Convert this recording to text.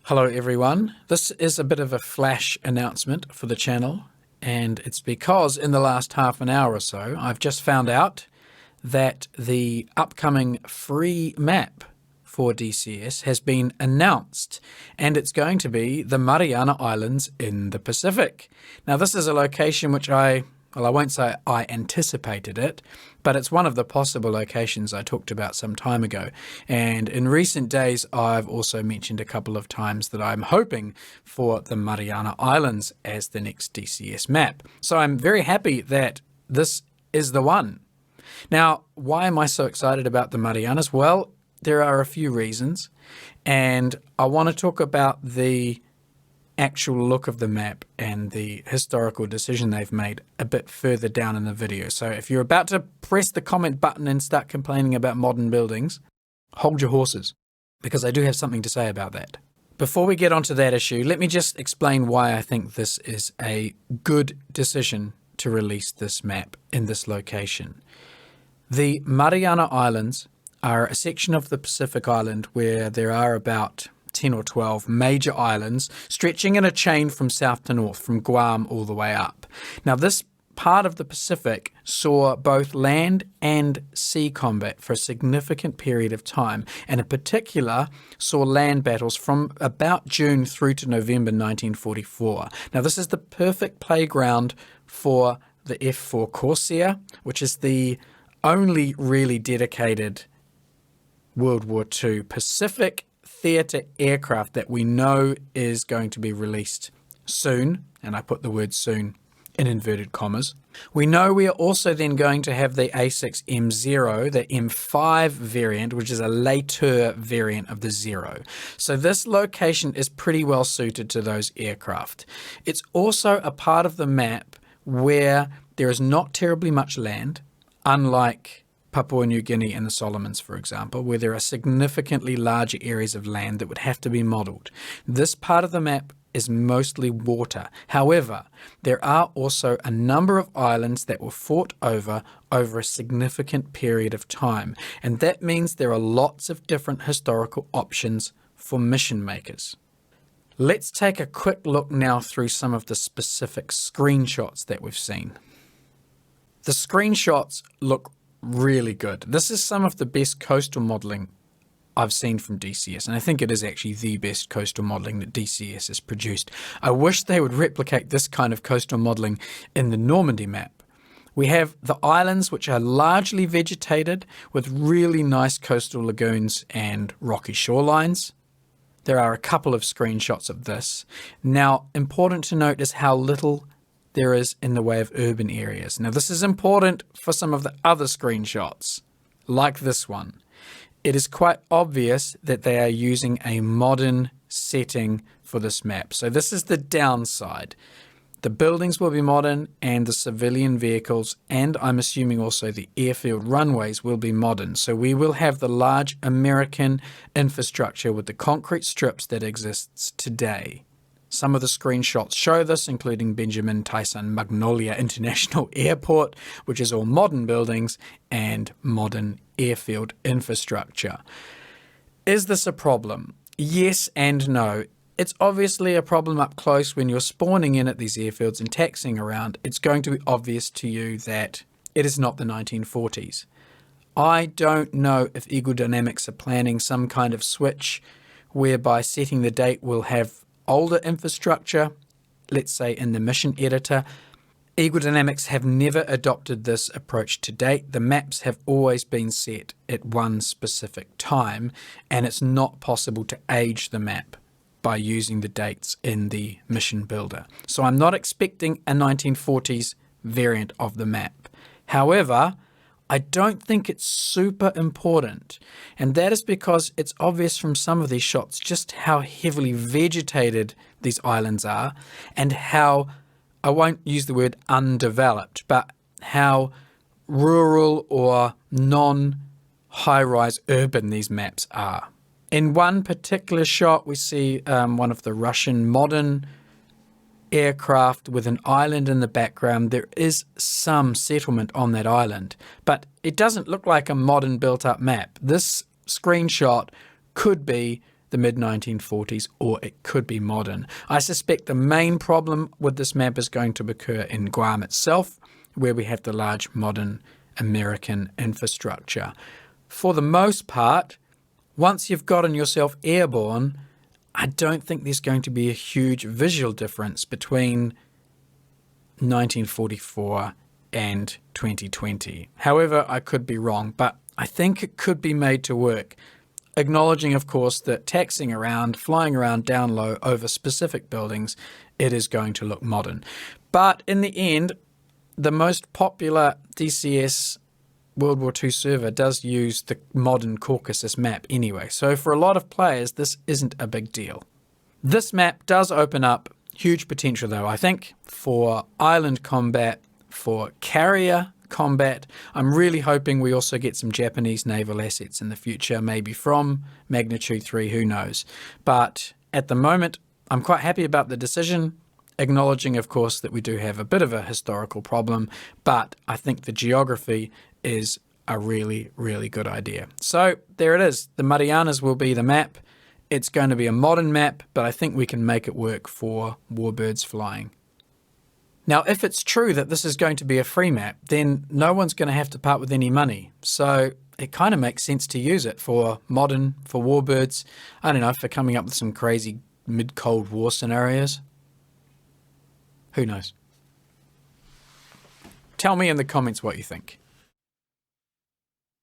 Hello everyone, this is a bit of a flash announcement for the channel, and it's because in the last half an hour or so I've just found out that the upcoming free map for DCS has been announced, and it's going to be the Mariana Islands in the Pacific. Now this is a location which I won't say I anticipated it, but it's one of the possible locations I talked about some time ago. And in recent days, I've also mentioned a couple of times that I'm hoping for the Mariana Islands as the next DCS map. So I'm very happy that this is the one. Now, why am I so excited about the Marianas? Well, there are a few reasons, and I want to talk about the actual look of the map and the historical decision they've made a bit further down in the video. So if you're about to press the comment button and start complaining about modern buildings, hold your horses, because I do have something to say about that. Before we get onto that issue, let me just explain why I think this is a good decision to release this map in this location. The Mariana Islands are a section of the Pacific Island where there are about 10 or 12 major islands stretching in a chain from south to north, from Guam all the way up. Now this part of the Pacific saw both land and sea combat for a significant period of time, and in particular saw land battles from about June through to November 1944. Now this is the perfect playground for the F-4 Corsair, which is the only really dedicated World War II Pacific theatre aircraft that we know is going to be released soon, and I put the word soon in inverted commas. We know we are also then going to have the A6M0, the M5 variant, which is a later variant of the Zero. So this location is pretty well suited to those aircraft. It's also a part of the map where there is not terribly much land, unlike Papua New Guinea and the Solomons, for example, where there are significantly larger areas of land that would have to be modelled. This part of the map is mostly water. However, there are also a number of islands that were fought over a significant period of time, and that means there are lots of different historical options for mission makers. Let's take a quick look now through some of the specific screenshots that we've seen. The screenshots look really good. This is some of the best coastal modelling I've seen from DCS, and I think it is actually the best coastal modelling that DCS has produced. I wish they would replicate this kind of coastal modelling in the Normandy map. We have the islands, which are largely vegetated with really nice coastal lagoons and rocky shorelines. There are a couple of screenshots of this. Now, important to note is how little there is in the way of urban areas. Now this is important for some of the other screenshots, like this one. It is quite obvious that they are using a modern setting for this map. So this is the downside. The buildings will be modern, and the civilian vehicles, and I'm assuming also the airfield runways, will be modern. So we will have the large American infrastructure with the concrete strips that exists today. Some of the screenshots show this, including Benjamin Tyson Magnolia International Airport, which is all modern buildings and modern airfield infrastructure. Is this a problem? Yes and no. It's obviously a problem up close when you're spawning in at these airfields and taxiing around. It's going to be obvious to you that it is not the 1940s. I don't know if Eagle Dynamics are planning some kind of switch whereby setting the date will have older infrastructure, let's say in the mission editor. Eagle Dynamics have never adopted this approach to date. The maps have always been set at one specific time, and it's not possible to age the map by using the dates in the mission builder. So I'm not expecting a 1940s variant of the map. However, I don't think it's super important, and that is because it's obvious from some of these shots just how heavily vegetated these islands are, and how, I won't use the word undeveloped, but how rural or non-high-rise urban these maps are. In one particular shot, we see one of the Russian modern aircraft with an island in the background. There is some settlement on that island, but it doesn't look like a modern built-up map. This screenshot could be the mid-1940s, or it could be modern. I suspect the main problem with this map is going to occur in Guam itself, where we have the large modern American infrastructure. For the most part, once you've gotten yourself airborne, I don't think there's going to be a huge visual difference between 1944 and 2020. However, I could be wrong, but I think it could be made to work. Acknowledging, of course, that taxiing around, flying around down low over specific buildings, it is going to look modern. But in the end, the most popular DCS World War II server does use the modern Caucasus map anyway, so for a lot of players, this isn't a big deal. This map does open up huge potential, though, I think, for island combat, for carrier combat. I'm really hoping we also get some Japanese naval assets in the future, maybe from Magnitude 3, who knows. But at the moment, I'm quite happy about the decision, acknowledging, of course, that we do have a bit of a historical problem, but I think the geography is a really, really good idea. So there it is. The Marianas will be the map. It's going to be a modern map, but I think we can make it work for Warbirds flying. Now, if it's true that this is going to be a free map, then no one's going to have to part with any money. So it kind of makes sense to use it for modern, for Warbirds, I don't know, for coming up with some crazy mid-Cold War scenarios. Who knows? Tell me in the comments what you think.